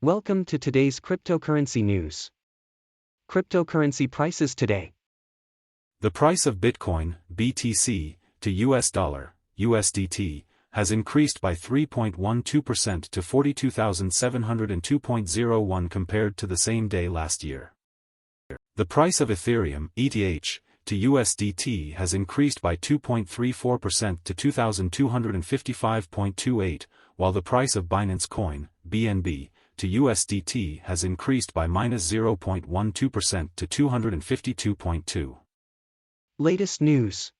Welcome to today's cryptocurrency news. Cryptocurrency prices today. The price of Bitcoin, BTC, to US dollar, USDT, has increased by 3.12% to 42,702.01 compared to the same day last year. The price of Ethereum, ETH, to USDT has increased by 2.34% to 2,255.28, while the price of Binance Coin, BNB, to USDT has increased by -0.12% to 252.2. Latest news.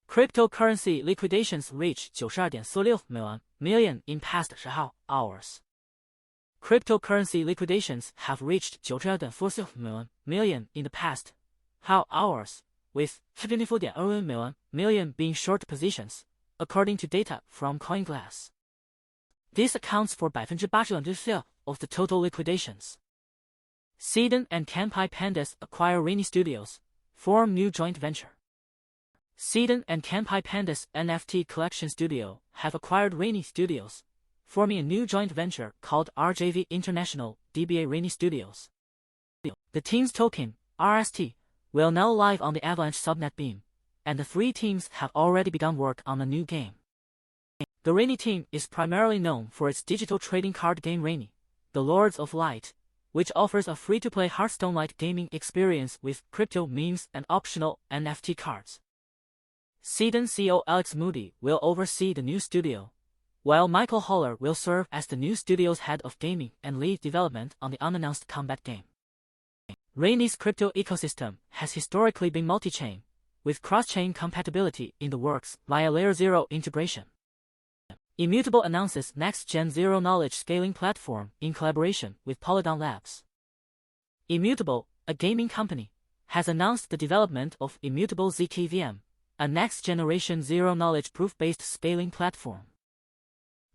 Cryptocurrency liquidations reached 92.46 million in past 12 hours. Cryptocurrency liquidations have reached 92.46 million in the past 12 hours, with 54.01 million being short positions, according to data from CoinGlass. This accounts for 80% of the total liquidations. Ceden and Kanpai Pandas acquire Raini Studios, form new joint venture. Ceden and Kanpai Pandas NFT collection studio have acquired Raini Studios, forming a new joint venture called RJV International DBA Raini Studios. The team's token, RST, will now live on the Avalanche subnet Beam, and the three teams have already begun work on a new game. The Raini team is primarily known for its digital trading card game Raini, The Lords of Light, which offers a free-to-play Hearthstone-like gaming experience with crypto memes and optional NFT cards. Ceden CEO Alex Moody will oversee the new studio, while Michael Holler will serve as the new studio's head of gaming and lead development on the unannounced combat game. Raini's crypto ecosystem has historically been multi-chain, with cross-chain compatibility in the works via Layer 0 integration. Immutable announces next-gen zero-knowledge scaling platform in collaboration with Polygon Labs. Immutable, a gaming company, has announced the development of Immutable zkEVM, a next-generation zero-knowledge proof-based scaling platform.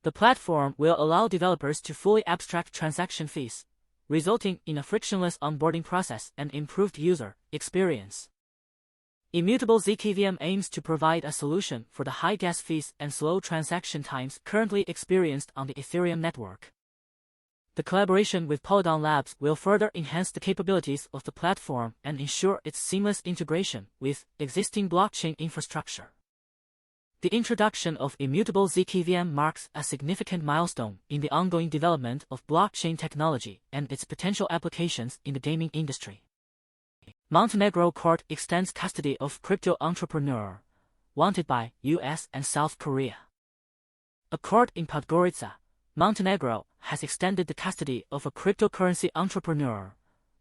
The platform will allow developers to fully abstract transaction fees, resulting in a frictionless onboarding process and improved user experience. Immutable zkEVM aims to provide a solution for the high gas fees and slow transaction times currently experienced on the Ethereum network. The collaboration with Polygon Labs will further enhance the capabilities of the platform and ensure its seamless integration with existing blockchain infrastructure. The introduction of Immutable zkEVM marks a significant milestone in the ongoing development of blockchain technology and its potential applications in the gaming industry. Montenegro court extends custody of crypto entrepreneur, wanted by US and South Korea. A court in Podgorica, Montenegro, has extended the custody of a cryptocurrency entrepreneur,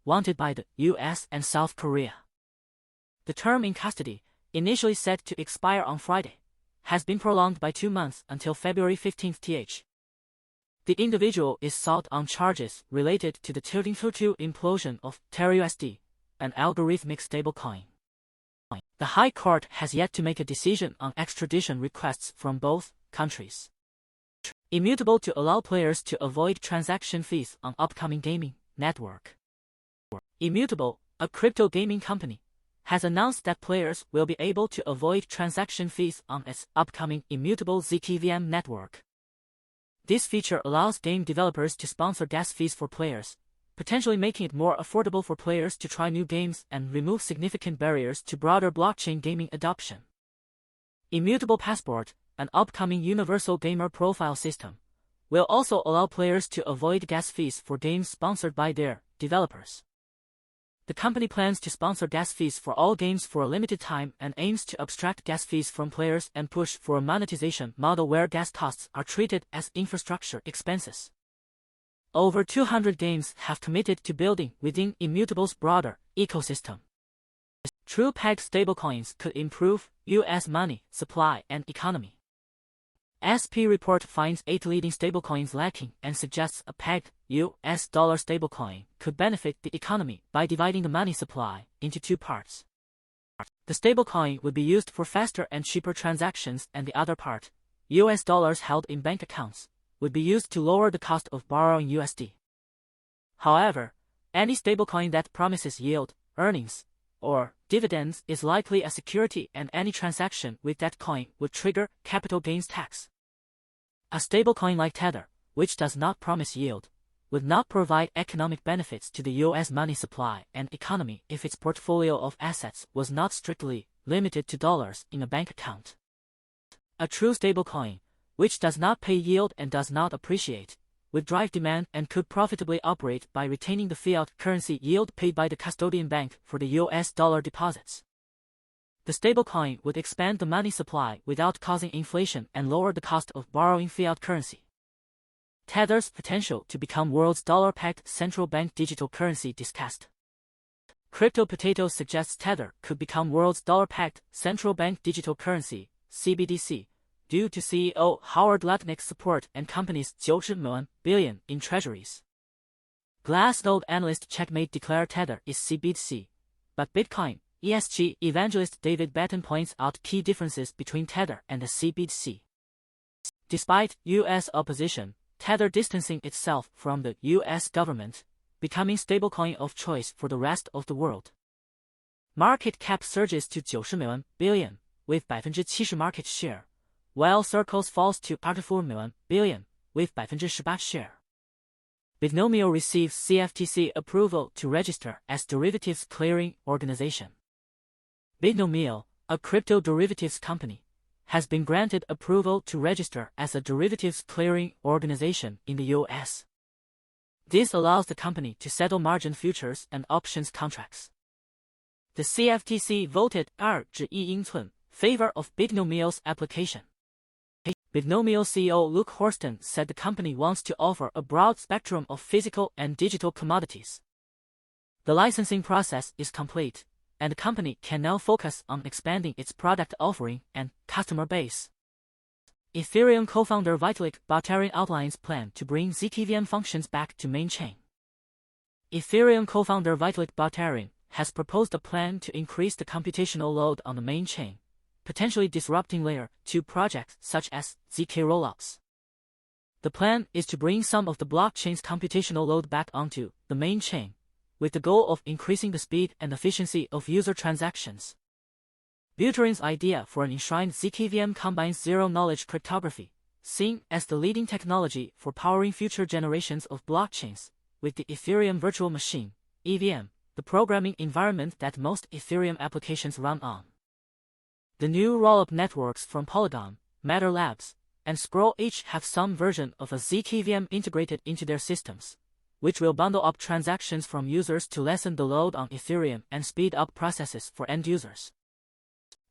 wanted by the US and South Korea. The term in custody, initially set to expire on Friday, has been prolonged by 2 months until February 15th. The individual is sought on charges related to the 1342 implosion of TerraUSD, an algorithmic stablecoin. The High Court has yet to make a decision on extradition requests from both countries. Immutable to allow players to avoid transaction fees on upcoming gaming network. Immutable, a crypto gaming company, has announced that players will be able to avoid transaction fees on its upcoming Immutable zkEVM network. This feature allows game developers to sponsor gas fees for players, potentially making it more affordable for players to try new games and remove significant barriers to broader blockchain gaming adoption. Immutable Passport, an upcoming universal gamer profile system, will also allow players to avoid gas fees for games sponsored by their developers. The company plans to sponsor gas fees for all games for a limited time and aims to abstract gas fees from players and push for a monetization model where gas costs are treated as infrastructure expenses. Over 200 games have committed to building within Immutable's broader ecosystem. True pegged stablecoins could improve US money supply and economy. SP report finds 8 leading stablecoins lacking and suggests a pegged US dollar stablecoin could benefit the economy by dividing the money supply into 2 parts. The stablecoin would be used for faster and cheaper transactions, and the other part, US dollars held in bank accounts, would be used to lower the cost of borrowing USD. However, any stablecoin that promises yield, earnings, or dividends is likely a security, and any transaction with that coin would trigger capital gains tax. A stablecoin like Tether, which does not promise yield, would not provide economic benefits to the U.S. money supply and economy if its portfolio of assets was not strictly limited to dollars in a bank account. A true stablecoin, which does not pay yield and does not appreciate, would drive demand and could profitably operate by retaining the fiat currency yield paid by the custodian bank for the U.S. dollar deposits. The stablecoin would expand the money supply without causing inflation and lower the cost of borrowing fiat currency. Tether's potential to become world's dollar-pegged central bank digital currency discussed. Crypto Potato suggests Tether could become world's dollar-pegged central bank digital currency (CBDC) due to CEO Howard Lutnick's support and company's $90 billion in treasuries. Glassnode analyst Checkmate declared Tether is CBDC, but Bitcoin ESG evangelist David Batten points out key differences between Tether and the CBDC. Despite U.S. opposition, Tether distancing itself from the U.S. government, becoming stablecoin of choice for the rest of the world. Market cap surges to $90 billion, with 70% market share, while Circles falls to $84 billion, with 18% share. Bitnomial receives CFTC approval to register as derivatives clearing organization. Bitnomial, a crypto derivatives company, has been granted approval to register as a derivatives clearing organization in the U.S. This allows the company to settle margin futures and options contracts. The CFTC voted 2-1 in favor of Bitnomial's application. Bitnomial CEO Luke Horston said the company wants to offer a broad spectrum of physical and digital commodities. The licensing process is complete, and the company can now focus on expanding its product offering and customer base. Ethereum co-founder Vitalik Buterin outlines plan to bring zkEVM functions back to main chain. Ethereum co-founder Vitalik Buterin has proposed a plan to increase the computational load on the main chain, potentially disrupting Layer 2 projects such as zk rollups. The plan is to bring some of the blockchain's computational load back onto the main chain, with the goal of increasing the speed and efficiency of user transactions. Buterin's idea for an enshrined zkEVM combines zero-knowledge cryptography, seen as the leading technology for powering future generations of blockchains, with the Ethereum Virtual Machine, EVM, the programming environment that most Ethereum applications run on. The new rollup networks from Polygon, Matter Labs, and Scroll each have some version of a zkEVM integrated into their systems, which will bundle up transactions from users to lessen the load on Ethereum and speed up processes for end users.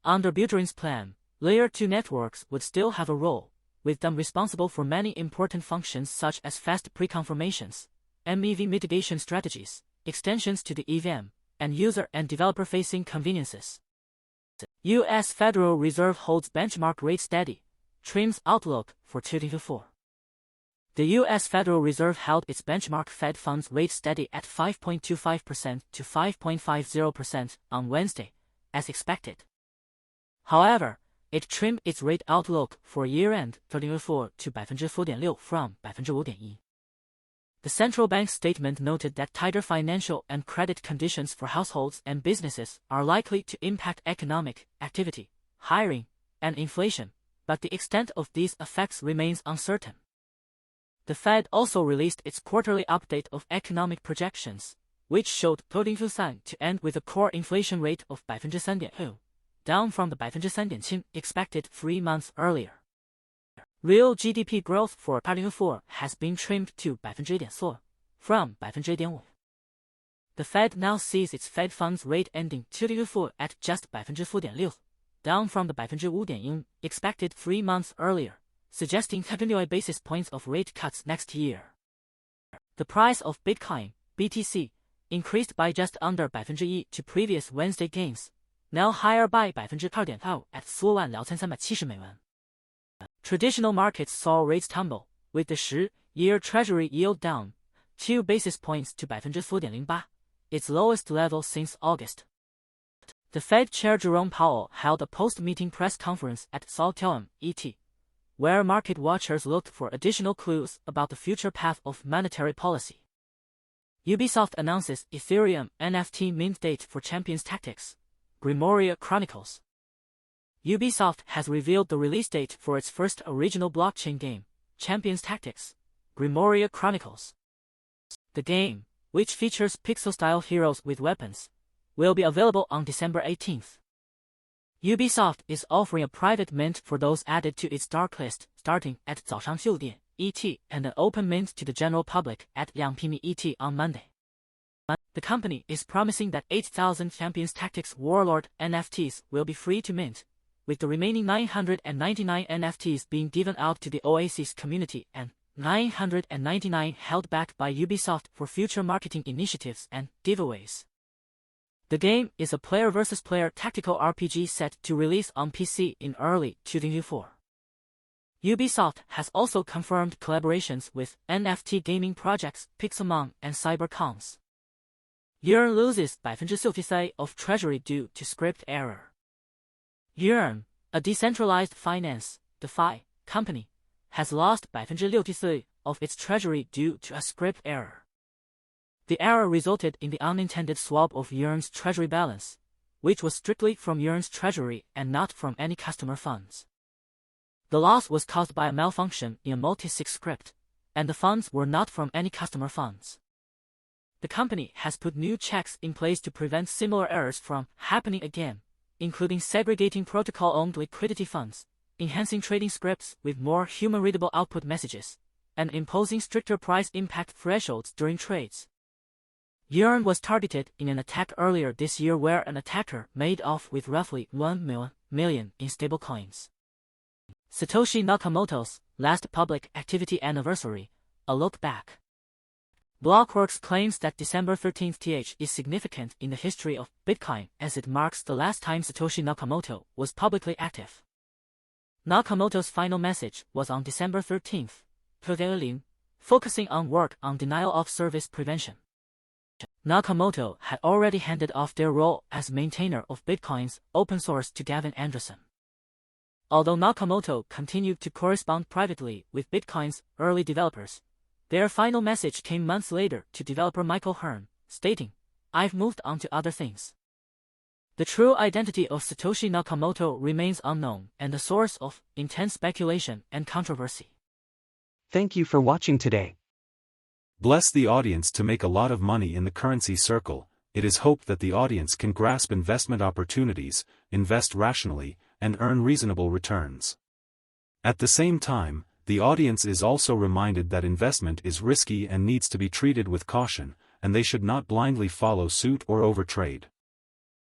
Under Buterin's plan, Layer 2 networks would still have a role, with them responsible for many important functions such as fast pre-confirmations, MEV mitigation strategies, extensions to the EVM, and user and developer-facing conveniences. U.S. Federal Reserve holds benchmark rate steady, trims outlook for 2024. The U.S. Federal Reserve held its benchmark Fed funds rate steady at 5.25% to 5.50% on Wednesday, as expected. However, it trimmed its rate outlook for year-end 2024 to 4.6% from 5.1%. The central bank's statement noted that tighter financial and credit conditions for households and businesses are likely to impact economic activity, hiring, and inflation, but the extent of these effects remains uncertain. The Fed also released its quarterly update of economic projections, which showed 2024 to end with a core inflation rate of 3.2%, down from the 3.7% expected 3 months earlier. Real GDP growth for 2024 has been trimmed to 1.4% from 1.5%. The Fed now sees its Fed funds rate ending 2024 at just 4.6%, down from the 5.1% expected 3 months earlier, suggesting 75 basis points of rate cuts next year. The price of Bitcoin, BTC, increased by just under 1% to previous Wednesday gains, now higher by 2.2% at $42,370. Traditional markets saw rates tumble, with the 10-year Treasury yield down 2 basis points to 4.08%, its lowest level since August. The Fed Chair Jerome Powell held a post-meeting press conference at Saltilm, ET, where market watchers looked for additional clues about the future path of monetary policy. Ubisoft announces Ethereum NFT mint date for Champions Tactics, Grimoria Chronicles. Ubisoft has revealed the release date for its first original blockchain game, Champions Tactics, Grimoria Chronicles. The game, which features pixel-style heroes with weapons, will be available on December 18th. Ubisoft is offering a private mint for those added to its dark list starting at 早上6点 ET and an open mint to the general public at 2 PM ET on Monday. The company is promising that 8,000 Champions Tactics Warlord NFTs will be free to mint, with the remaining 999 NFTs being given out to the Oasis community and 999 held back by Ubisoft for future marketing initiatives and giveaways. The game is a player versus player tactical RPG set to release on PC in early 2024. Ubisoft has also confirmed collaborations with NFT gaming projects Pixelmon and CyberCons. Yearn loses 64% of Treasury due to script error. Yearn, a decentralized finance DeFi company, has lost 64% of its treasury due to a script error. The error resulted in the unintended swap of Yearn's treasury balance, which was strictly from Yearn's treasury and not from any customer funds. The loss was caused by a malfunction in a multi-sig script, and the funds were not from any customer funds. The company has put new checks in place to prevent similar errors from happening again, including segregating protocol-owned liquidity funds, enhancing trading scripts with more human-readable output messages, and imposing stricter price impact thresholds during trades. Yearn was targeted in an attack earlier this year where an attacker made off with roughly 1 million in stablecoins. Satoshi Nakamoto's last public activity anniversary, a look back. Blockworks claims that December 13th is significant in the history of Bitcoin as it marks the last time Satoshi Nakamoto was publicly active. Nakamoto's final message was on December 13th, 2010, focusing on work on denial of service prevention. Nakamoto had already handed off their role as maintainer of Bitcoin's open source to Gavin Andresen. Although Nakamoto continued to correspond privately with Bitcoin's early developers, their final message came months later to developer Michael Hearn, stating, "I've moved on to other things." The true identity of Satoshi Nakamoto remains unknown and a source of intense speculation and controversy. Thank you for watching today. Bless the audience to make a lot of money in the currency circle. It is hoped that the audience can grasp investment opportunities, invest rationally, and earn reasonable returns. At the same time, the audience is also reminded that investment is risky and needs to be treated with caution, and they should not blindly follow suit or overtrade.